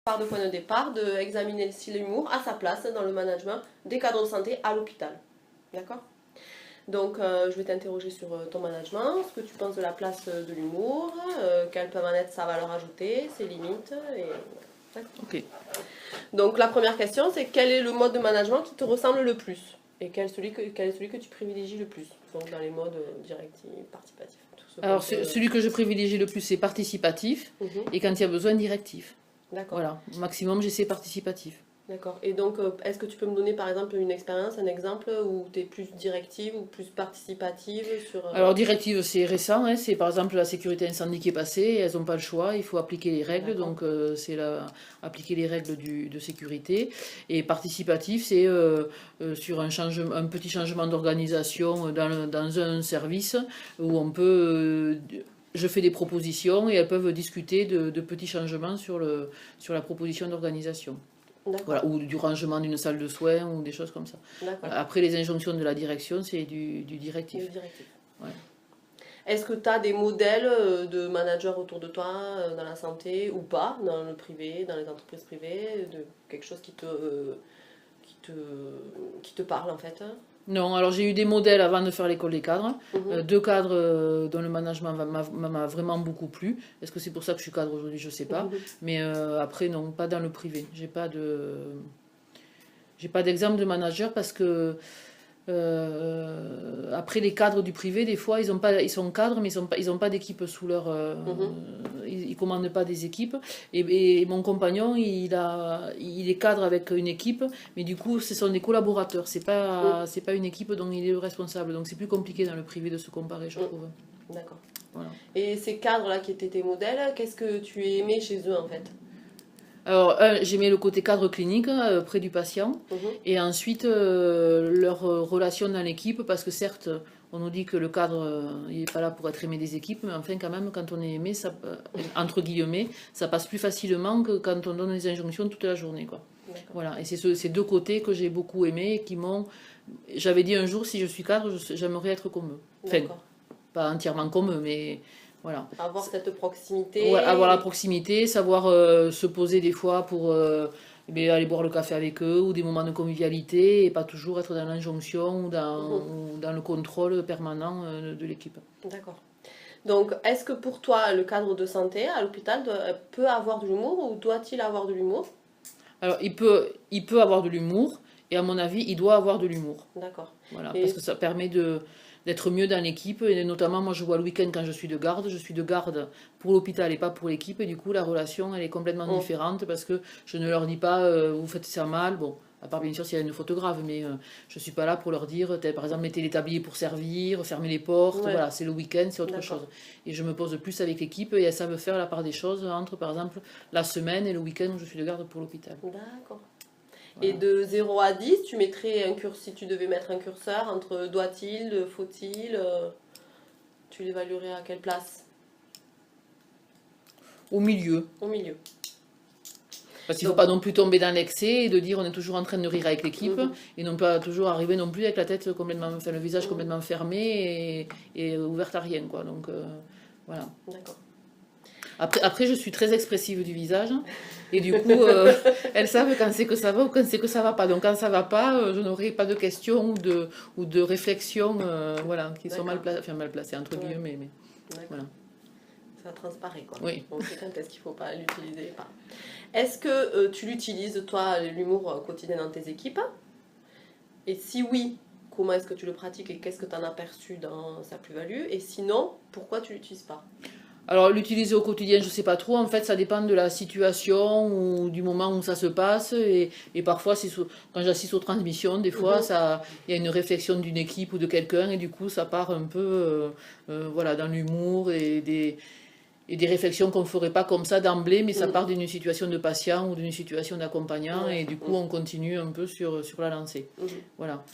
part de point de départ d'examiner si l'humour a sa place dans le management des cadres de santé à l'hôpital. D'accord? Donc, je vais t'interroger sur ton management, ce que tu penses de la place de l'humour, quelle peut en être sa valeur ajoutée, ses limites. Ok. Donc, la première question, c'est quel est le mode de management qui te ressemble le plus? Et quel est celui que tu privilégies le plus? Donc, dans les modes directifs, participatifs. Alors, celui que je privilégie le plus, c'est participatif, et quand il y a besoin, directif. D'accord. Voilà, au maximum, j'essaie participatif. D'accord. Et donc, est-ce que tu peux me donner par exemple une expérience, un exemple où tu es plus directive ou plus participative sur... Alors, directive, c'est récent, hein, c'est par exemple la sécurité incendie qui est passée, elles n'ont pas le choix, il faut appliquer les règles, donc c'est appliquer les règles de sécurité. Et participatif, c'est sur un petit changement d'organisation dans un service où on peut... je fais des propositions et elles peuvent discuter de petits changements sur la proposition d'organisation. Voilà, ou du rangement d'une salle de soins ou des choses comme ça. Après, les injonctions de la direction, c'est du directif. Ouais. Est-ce que tu as des modèles de managers autour de toi dans la santé ou pas, dans le privé, dans les entreprises privées, de quelque chose qui te parle en fait? Non, alors j'ai eu des modèles avant de faire l'école des cadres. Deux cadres dont le management m'a vraiment beaucoup plu. Est-ce que c'est pour ça que je suis cadre aujourd'hui? Je ne sais pas. Mais après, non, pas dans le privé. J'ai pas d'exemple de manager parce que après les cadres du privé, des fois, ils sont cadres, mais ils ont pas d'équipe sous leur... ils commandent pas des équipes. Et mon compagnon, il est cadre avec une équipe, mais du coup, ce sont des collaborateurs. C'est pas une équipe dont il est le responsable. Donc c'est plus compliqué dans le privé de se comparer, je trouve. D'accord. Voilà. Et ces cadres-là qui étaient tes modèles, qu'est-ce que tu aimais chez eux en fait? Alors, j'aimais le côté cadre clinique près du patient, et ensuite leur relation dans l'équipe, parce que certes, on nous dit que le cadre il n'est pas là pour être aimé des équipes, mais enfin quand même, quand on est aimé, ça, entre guillemets, ça passe plus facilement que quand on donne des injonctions toute la journée, quoi. Voilà, et c'est ces deux côtés que j'ai beaucoup aimé et qui m'ont... J'avais dit un jour, si je suis cadre, j'aimerais être comme eux. Enfin, pas entièrement comme eux, mais... Voilà. Avoir cette proximité. Ouais, avoir la proximité, savoir se poser des fois pour aller boire le café avec eux, ou des moments de convivialité, et pas toujours être dans l'injonction ou dans le contrôle permanent de l'équipe. D'accord. Donc, est-ce que pour toi, le cadre de santé à l'hôpital peut avoir de l'humour ou doit-il avoir de l'humour? Alors, il peut avoir de l'humour, et à mon avis, il doit avoir de l'humour. D'accord. Voilà, parce que ça permet d'être mieux dans l'équipe, et notamment moi je vois le week-end quand je suis de garde pour l'hôpital et pas pour l'équipe, et du coup la relation elle est complètement différente, parce que je ne leur dis pas vous faites ça mal, bon, à part bien sûr s'il y a une faute grave, mais je suis pas là pour leur dire par exemple mettez les tabliers pour servir, fermez les portes, voilà, c'est le week-end, c'est autre chose. Et je me pose plus avec l'équipe, et elles savent faire la part des choses entre par exemple la semaine et le week-end où je suis de garde pour l'hôpital. D'accord. Voilà. Et de 0 à 10, tu mettrais si tu devais mettre un curseur entre doit-il, faut-il, tu l'évaluerais à quelle place? Au milieu. Au milieu. Parce qu'il ne faut pas non plus tomber dans l'excès et de dire on est toujours en train de rire avec l'équipe, et non pas toujours arriver non plus avec la tête complètement, enfin le visage complètement fermé et ouvert à rien, quoi. Donc voilà. D'accord. Après, je suis très expressive du visage, et du coup, elles savent quand c'est que ça va ou quand c'est que ça va pas. Donc quand ça va pas, je n'aurai pas de questions ou de réflexions voilà, qui sont mal placées, entre guillemets. Mais, voilà. Ça transparaît, quoi. Oui. Donc c'est quand est-ce qu'il ne faut pas l'utiliser. Est-ce que tu l'utilises, toi, l'humour quotidien dans tes équipes? Et si oui, comment est-ce que tu le pratiques et qu'est-ce que tu en as perçu dans sa plus-value? Et sinon, pourquoi tu ne l'utilises pas? Alors, l'utiliser au quotidien, je ne sais pas trop. En fait, ça dépend de la situation ou du moment où ça se passe. Et parfois, quand j'assiste aux transmissions, des fois, il y a une réflexion d'une équipe ou de quelqu'un. Et du coup, ça part un peu voilà, dans l'humour et des réflexions qu'on ne ferait pas comme ça d'emblée. Mais ça part d'une situation de patient ou d'une situation d'accompagnant. Et du coup, on continue un peu sur la lancée. Voilà.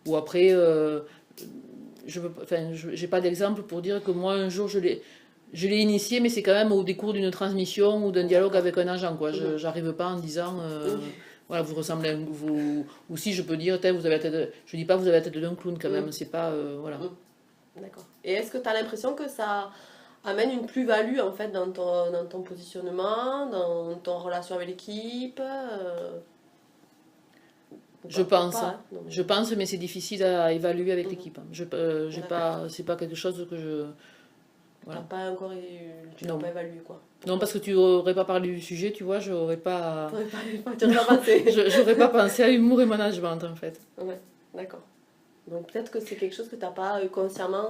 Ou après, je n'ai pas d'exemple pour dire que moi, un jour, je l'ai initié, mais c'est quand même au décours d'une transmission ou d'un dialogue avec un agent, quoi. Je n'arrive pas en disant voilà, vous ressemblez à vous, ou si je peux dire vous avez la tête je dis pas vous avez la tête d'un clown quand même, c'est pas voilà. D'accord. Et est-ce que tu as l'impression que ça amène une plus-value en fait dans ton positionnement, dans ton relation avec l'équipe. Je pense, pas, hein, non, je pense, mais c'est difficile à évaluer avec Mhm. l'équipe. J'ai D'accord. pas, c'est pas quelque chose que je, T'as voilà. pas encore tu l'as Non. pas évalué quoi. Non, parce que tu aurais pas parlé du sujet, tu vois, j'aurais pas, T'aurais pas pensé. j'aurais pas pensé à humour et management en fait. Ouais, d'accord. Donc peut-être que c'est quelque chose que t'as pas consciemment,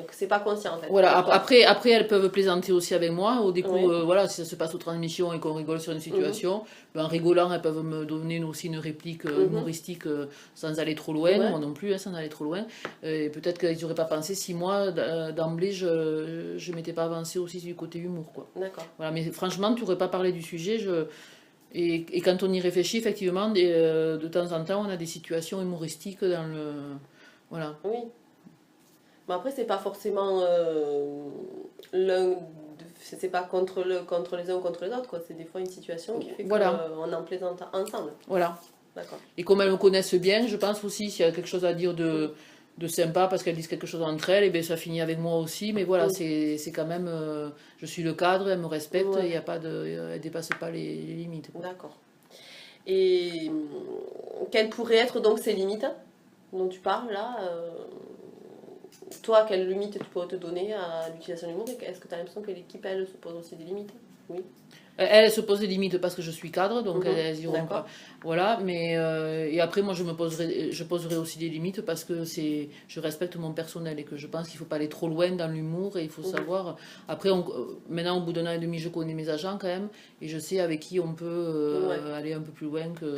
que c'est pas conscient en fait. Voilà, pour toi. après elles peuvent plaisanter aussi avec moi. Au découp, Oui. voilà, si ça se passe aux transmissions et qu'on rigole sur une situation, ben, en rigolant, elles peuvent me donner aussi une réplique humoristique sans aller trop loin, Ouais. moi non plus, hein, sans aller trop loin. Et peut-être qu'ils n'auraient pas pensé si moi, d'emblée, je m'étais pas avancée aussi du côté humour, quoi. D'accord. Voilà, mais franchement, tu n'aurais pas parlé du sujet. Et quand on y réfléchit, effectivement, de temps en temps, on a des situations humoristiques dans le. Voilà. Oui. Mais après, c'est pas forcément l'un. C'est pas contre les uns ou contre les autres, quoi. C'est des fois une situation qui fait Voilà. qu'on en plaisante ensemble. Voilà. D'accord. Et comme elles me connaissent bien, je pense aussi s'il y a quelque chose à dire de sympa, parce qu'elles disent quelque chose entre elles, et bien ça finit avec moi aussi. Mais voilà, c'est quand même. Je suis le cadre, elles me respectent, Ouais. il y a pas de, elles dépassent pas les limites, quoi. D'accord. Et quelles pourraient être donc ces limites dont tu parles là toi, quelles limites tu pourrais te donner à l'utilisation du mot? Est-ce que tu as l'impression que l'équipe, elle, se pose aussi des limites? Oui. Elles se posent des limites parce que je suis cadre, donc elles iront D'accord. pas. Voilà, mais et après moi je poserai aussi des limites parce que je respecte mon personnel et que je pense qu'il faut pas aller trop loin dans l'humour et il faut savoir. Après, maintenant au bout d'un an et demi, je connais mes agents quand même et je sais avec qui on peut aller un peu plus loin que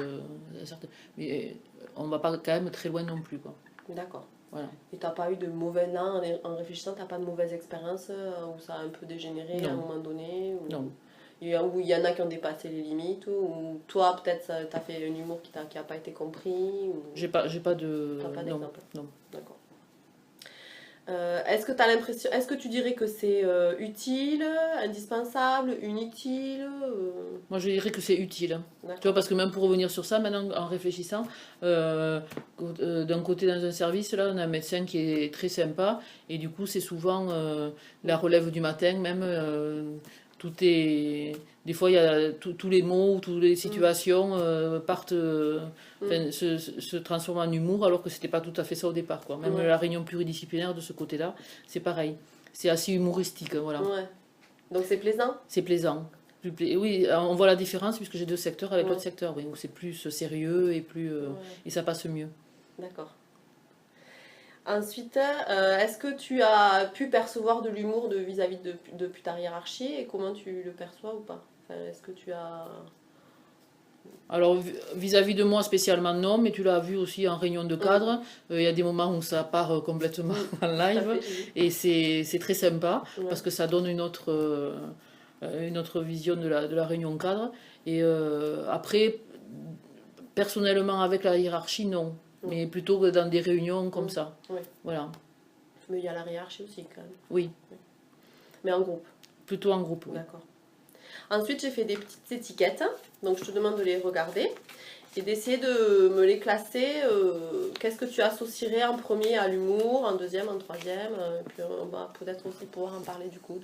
certains. Mais on va pas quand même très loin non plus, quoi. D'accord. Voilà. Et t'as pas eu de mauvais là en réfléchissant, t'as pas de mauvaise expérience où ça a un peu dégénéré à un moment donné Non. Où il y en a qui ont dépassé les limites, ou toi peut-être t'as fait un humour qui a pas été compris ou... J'ai pas de. T'as pas Non. d'exemple. Non. D'accord. Est-ce que t'as l'impression, est-ce que tu dirais que c'est utile, indispensable, inutile Moi, je dirais que c'est utile. Tu D'accord. vois, parce que même pour revenir sur ça, maintenant, en réfléchissant, d'un côté, dans un service, là, on a un médecin qui est très sympa, et du coup, c'est souvent la relève du matin, même, tout est... Des fois, il y a tous les mots, toutes les situations partent, se transforment en humour, alors que c'était pas tout à fait ça au départ, quoi. Même Ouais. la réunion pluridisciplinaire de ce côté-là, c'est pareil. C'est assez humoristique, voilà. Ouais. Donc c'est plaisant? C'est plaisant. Oui, on voit la différence puisque j'ai deux secteurs avec Ouais. l'autre secteur, oui, où c'est plus sérieux et plus Ouais. et ça passe mieux. D'accord. Ensuite, est-ce que tu as pu percevoir de l'humour vis-à-vis depuis ta hiérarchie et comment tu le perçois ou pas? Enfin, est-ce que tu as... Alors vis-à-vis de moi spécialement non, mais tu l'as vu aussi en réunion de cadre, il y a des moments où ça part complètement en live et c'est très sympa parce que ça donne une autre vision de la réunion cadre. Et après, personnellement avec la hiérarchie, non. Mais plutôt que dans des réunions comme ça. Oui. Voilà. Mais il y a la hiérarchie aussi quand même. Oui. Mais en groupe. Plutôt en groupe, oui. D'accord. Ensuite, j'ai fait des petites étiquettes. Donc, je te demande de les regarder et d'essayer de me les classer. Qu'est-ce que tu associerais en premier à l'humour, en deuxième, en troisième. Et puis, on va peut-être aussi pouvoir en parler du coup.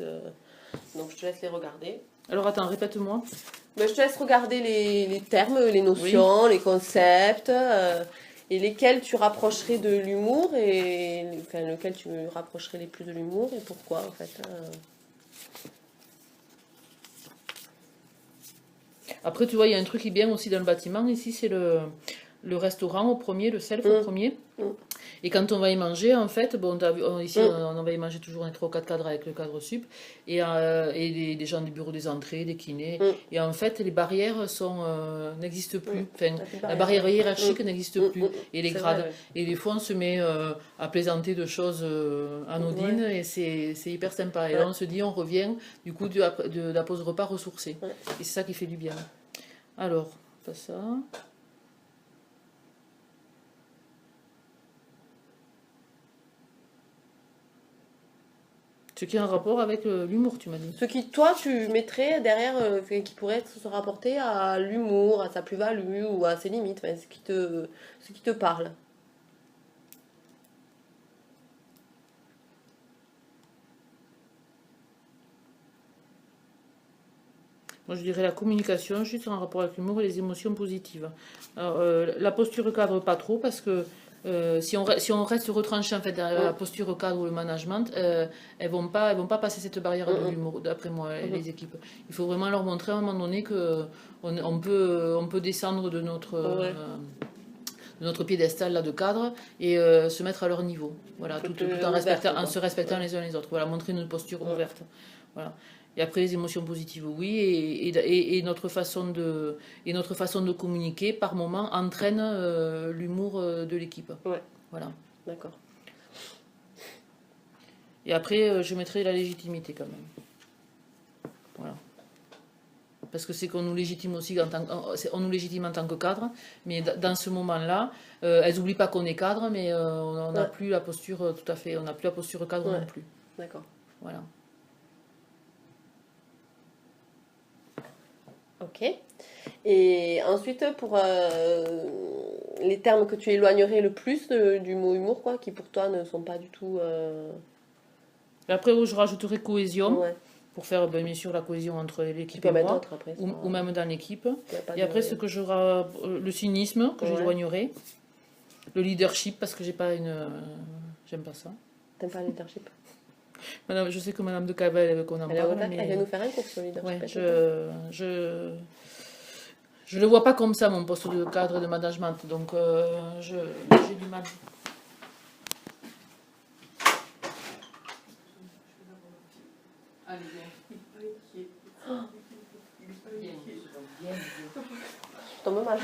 Donc, je te laisse les regarder. Alors, attends, répète-moi. Ben, je te laisse regarder les termes, les notions, les concepts. Et lesquels tu rapprocherais de l'humour et enfin, lequel tu rapprocherais les plus de l'humour et pourquoi en fait. Après, tu vois, il y a un truc qui est bien aussi dans le bâtiment. Ici, c'est le restaurant au premier, le self au premier. Et quand on va y manger, en fait, bon, ici, on va y manger toujours, on est 3 ou 4 cadres avec le cadre sup, et des gens des bureaux des entrées, des kinés. Et en fait, les barrières n'existent plus. Enfin, la barrière hiérarchique n'existe plus. Et les grades. Vrai, ouais. Et des fois, on se met à plaisanter de choses anodines, et c'est hyper sympa. Et là, on se dit, on revient, du coup, de la pause repas ressourcée. Ouais. Et c'est ça qui fait du bien. Alors, pas ça. Ce qui a un rapport avec l'humour, tu m'as dit. Ce qui, toi, tu mettrais derrière, qui pourrait se rapporter à l'humour, à sa plus-value ou à ses limites, enfin, ce qui te parle. Moi, je dirais la communication, juste en rapport avec l'humour et les émotions positives. Alors, la posture cadre, pas trop, parce que si on reste retranché en fait, derrière la posture cadre ou le management, elles vont pas passer cette barrière de l'humour, d'après moi, les équipes. Il faut vraiment leur montrer à un moment donné que on peut descendre de notre piédestal là, de cadre et se mettre à leur niveau. Voilà, tout en se respectant les uns les autres. Voilà, montrer une posture ouverte. Voilà. Et après les émotions positives, oui, et notre façon de communiquer par moment entraîne l'humour de l'équipe. Ouais. Voilà. D'accord. Et après, je mettrai la légitimité quand même. Voilà. Parce que c'est qu'on nous légitime aussi on nous légitime en tant que cadre, mais dans ce moment-là, elles n'oublient pas qu'on est cadre, mais on n'a plus la posture tout à fait, on n'a plus la posture cadre non plus. D'accord. Voilà. Ok. Et ensuite, pour les termes que tu éloignerais le plus du mot humour, quoi, qui pour toi ne sont pas du tout... Après, je rajouterai cohésion, Ouais. pour faire bien sûr la cohésion entre Tu l'équipe peux et mettre moi, d'autres après. ou même dans l'équipe. Y a pas Et de- après, le cynisme, que j'éloignerai, le leadership, parce que j'aime pas ça. T'aimes pas le leadership? Madame, je sais que Madame de Cavel, elle veut qu'on en parle, mais... Elle vient nous faire un cours sur le leadership. Ouais, je le vois pas comme ça, mon poste de cadre et de management, donc j'ai du mal. Allez, Je tombe mal.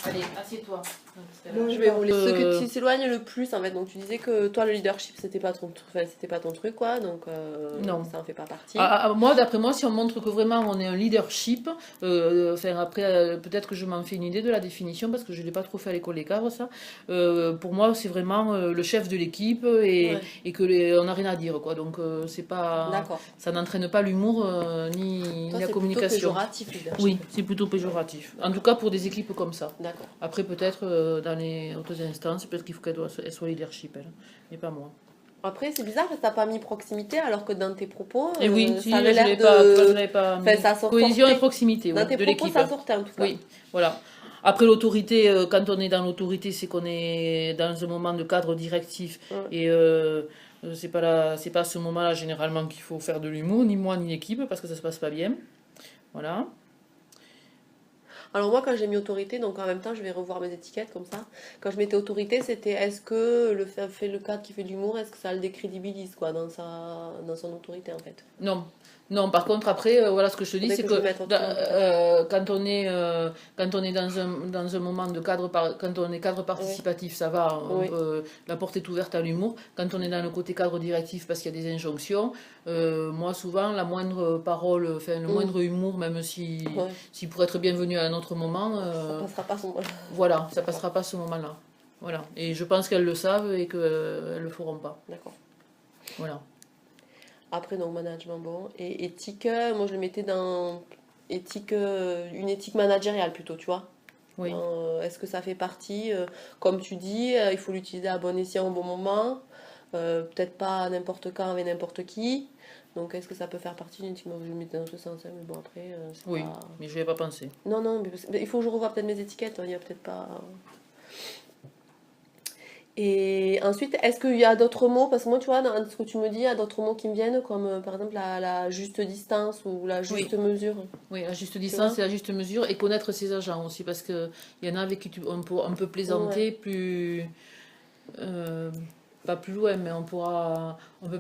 Allez, assieds-toi. Je vais rouler. Ce que tu s'éloignes le plus, en fait. Donc tu disais que toi, le leadership, c'était pas ton truc, quoi. Donc non, ça en fait pas partie. Moi, d'après moi, si on montre que vraiment on est un leadership, après, peut-être que je m'en fais une idée de la définition parce que je l'ai pas trop fait à l'école des cadres, ça. Pour moi, c'est vraiment le chef de l'équipe et que on n'a rien à dire, quoi. Donc c'est pas, ça n'entraîne pas l'humour ni la communication. C'est plutôt péjoratif, leadership. Oui, c'est plutôt péjoratif. En tout cas, pour des équipes comme ça. D'accord. Après, peut-être dans les autres instances, peut-être qu'il faut qu'elle soit leadership, elle, mais pas moi. Après, c'est bizarre que tu n'as pas mis proximité alors que dans tes propos, et oui, ça avait l'air de... Enfin, cohésion et proximité dans tes de propos, l'équipe. ça sortait en tout cas. Oui, voilà. Après, l'autorité, quand on est dans l'autorité, c'est qu'on est dans un moment de cadre directif. Et c'est pas à ce moment-là, généralement, qu'il faut faire de l'humour, ni moi, ni l'équipe, parce que ça se passe pas bien. Voilà. Alors moi, quand j'ai mis autorité, donc en même temps, je vais revoir mes étiquettes comme ça. Quand je mettais autorité, c'était est-ce que le cadre qui fait de l'humour, est-ce que ça le décrédibilise quoi, dans son autorité en fait? Non. Non, par contre, après, voilà ce que je te dis, c'est que quand on est dans un moment de cadre, quand on est cadre participatif, ça va, la porte est ouverte à l'humour. Quand on est dans le côté cadre directif, parce qu'il y a des injonctions, moi, souvent, la moindre parole, le moindre humour, même si pourrait être bienvenu à un autre moment, ça passera pas ce moment-là. Voilà, ça passera pas ce moment-là. Voilà. Et je pense qu'elles le savent et qu'elles le feront pas. D'accord. Voilà. Après, donc, management, bon. Et éthique, moi, je le mettais dans une éthique managériale plutôt, tu vois. Oui. Est-ce que ça fait partie, comme tu dis, il faut l'utiliser à bon escient au bon moment, peut-être pas n'importe quand avec n'importe qui. Donc, est-ce que ça peut faire partie d'une éthique? Je le mettais dans ce sens, mais bon, après, c'est oui, pas... mais je n'y ai pas pensé. Non, mais il faut que je revoie peut-être mes étiquettes, il n'y a peut-être pas... Et ensuite, est-ce qu'il y a d'autres mots? Parce que moi, tu vois, dans ce que tu me dis, il y a d'autres mots qui me viennent, comme par exemple la juste distance ou la juste mesure. Oui, la juste distance et la juste mesure, et connaître ses agents aussi, parce qu'il y en a avec qui on peut plaisanter plus... pas plus loin, mais on peut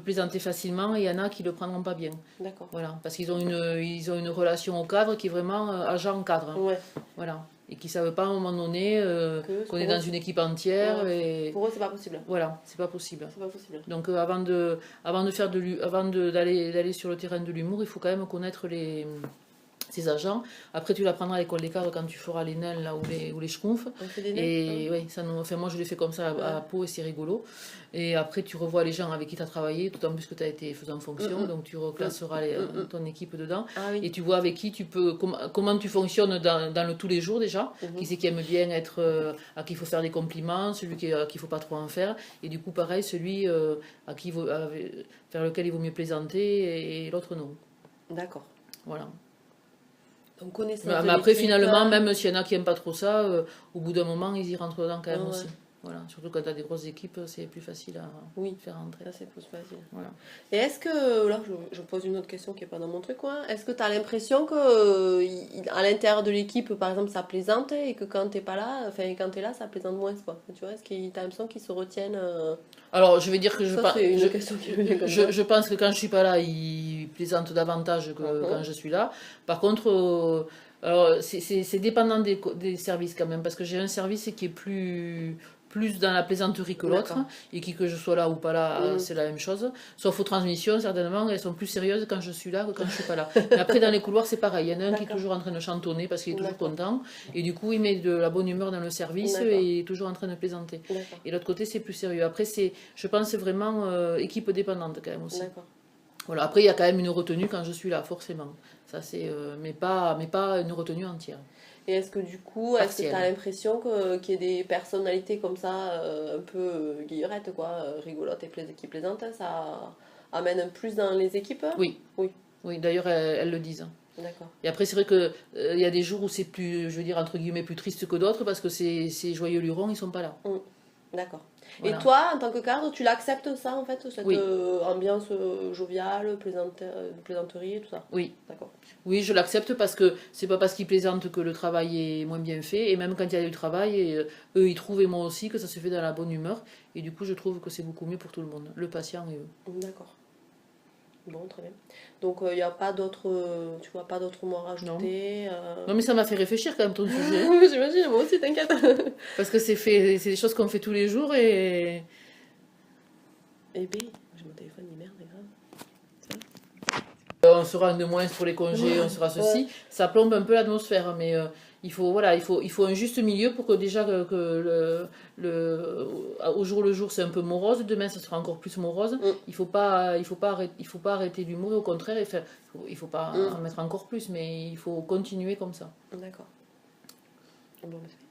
plaisanter facilement, et il y en a qui le prendront pas bien. D'accord. Voilà, parce qu'ils ont une relation au cadre qui est vraiment agent-cadre. Ouais. Voilà. Et qui ne savent pas à un moment donné qu'on est dans une équipe entière. Ouais. Et... Pour eux, c'est pas possible. Voilà, c'est pas possible. C'est pas possible. Donc avant d'aller sur le terrain de l'humour, il faut quand même connaître ses agents. Après, tu l'apprendras à l'école des cadres quand tu feras les nains là, ou les schtroumpfs. On fait des nains, et oui, moi je l'ai fait comme ça à Pau et c'est rigolo. Et après, tu revois les gens avec qui tu as travaillé, tout en plus que tu as été faisant fonction, donc tu reclasseras ton équipe dedans. Et tu vois avec qui tu peux, comment tu fonctionnes dans le tous les jours déjà, qui c'est qui aime bien être, à qui il faut faire des compliments, celui à qui il ne faut pas trop en faire. Et du coup, pareil, celui vers lequel il vaut mieux plaisanter et l'autre non. D'accord. Voilà. Donc connaissance Mais de après, l'équipe, finalement, même s'il y en a qui n'aiment pas trop ça, au bout d'un moment, ils y rentrent dedans quand même ouais. aussi. Voilà. Surtout quand tu as des grosses équipes, c'est plus facile à Oui. faire rentrer. Là, c'est plus facile. Voilà. Et est-ce que, là, je pose une autre question qui n'est pas dans mon truc, quoi. Est-ce que tu as l'impression que à l'intérieur de l'équipe, par exemple, ça plaisante et que quand t'es pas là, enfin, quand t'es là, ça plaisante moins, quoi. Tu vois, est-ce que tu as l'impression qu'ils se retiennent Alors, je vais dire que Ça, c'est une question qui me vient comme ça. je pense que quand je suis pas là, ils plaisantent davantage que quand je suis là. Par contre, alors, c'est dépendant des services quand même, parce que j'ai un service qui est plus dans la plaisanterie que l'autre, D'accord. et que je sois là ou pas là, c'est la même chose. Sauf aux transmissions, certainement, elles sont plus sérieuses quand je suis là que quand je suis pas là. Mais après, dans les couloirs, c'est pareil. Il y en a un qui est D'accord. toujours en train de chantonner parce qu'il est toujours D'accord. content, et du coup, il met de la bonne humeur dans le service D'accord. et il est toujours en train de plaisanter. D'accord. Et l'autre côté, c'est plus sérieux. Après, je pense vraiment équipe dépendante quand même aussi. D'accord. Voilà. Après, il y a quand même une retenue quand je suis là, forcément. Ça, mais pas une retenue entière. Et est-ce que du coup, est-ce que tu as Partielle. l'impression qu'il y ait des personnalités comme ça, un peu guillerettes, quoi, rigolotes et qui plaisantent, ça amène plus dans les équipes? Oui. Oui. Oui, d'ailleurs, elles le disent. D'accord. Et après, c'est vrai que il y a des jours où c'est plus, je veux dire, entre guillemets, plus triste que d'autres parce que ces joyeux lurons, ils sont pas là. D'accord. Voilà. Et toi, en tant que cadre, tu l'acceptes ça, en fait, cette Oui. ambiance joviale, de plaisanterie et tout ça? Oui. D'accord. Oui, je l'accepte parce que c'est pas parce qu'ils plaisantent que le travail est moins bien fait. Et même quand il y a du travail, eux, ils trouvent, et moi aussi, que ça se fait dans la bonne humeur. Et du coup, je trouve que c'est beaucoup mieux pour tout le monde, le patient et eux. D'accord. Bon, très bien. Donc, il n'y a pas d'autres, tu vois, pas d'autres mots à rajouter. Non, mais ça m'a fait réfléchir quand même ton sujet. J'imagine, moi aussi, t'inquiète. Parce que c'est des choses qu'on fait tous les jours et. Eh bien, j'ai mon téléphone, il merde, grave. On sera de moins pour les congés, on sera ceci. Ouais. Ça plombe un peu l'atmosphère, mais il faut un juste milieu pour que déjà au jour le jour c'est un peu morose, demain ça sera encore plus morose. Il faut pas arrêter l'humour, et au contraire, il faut pas en mettre encore plus, mais il faut continuer comme ça. D'accord. Bon, bah, c'est fait.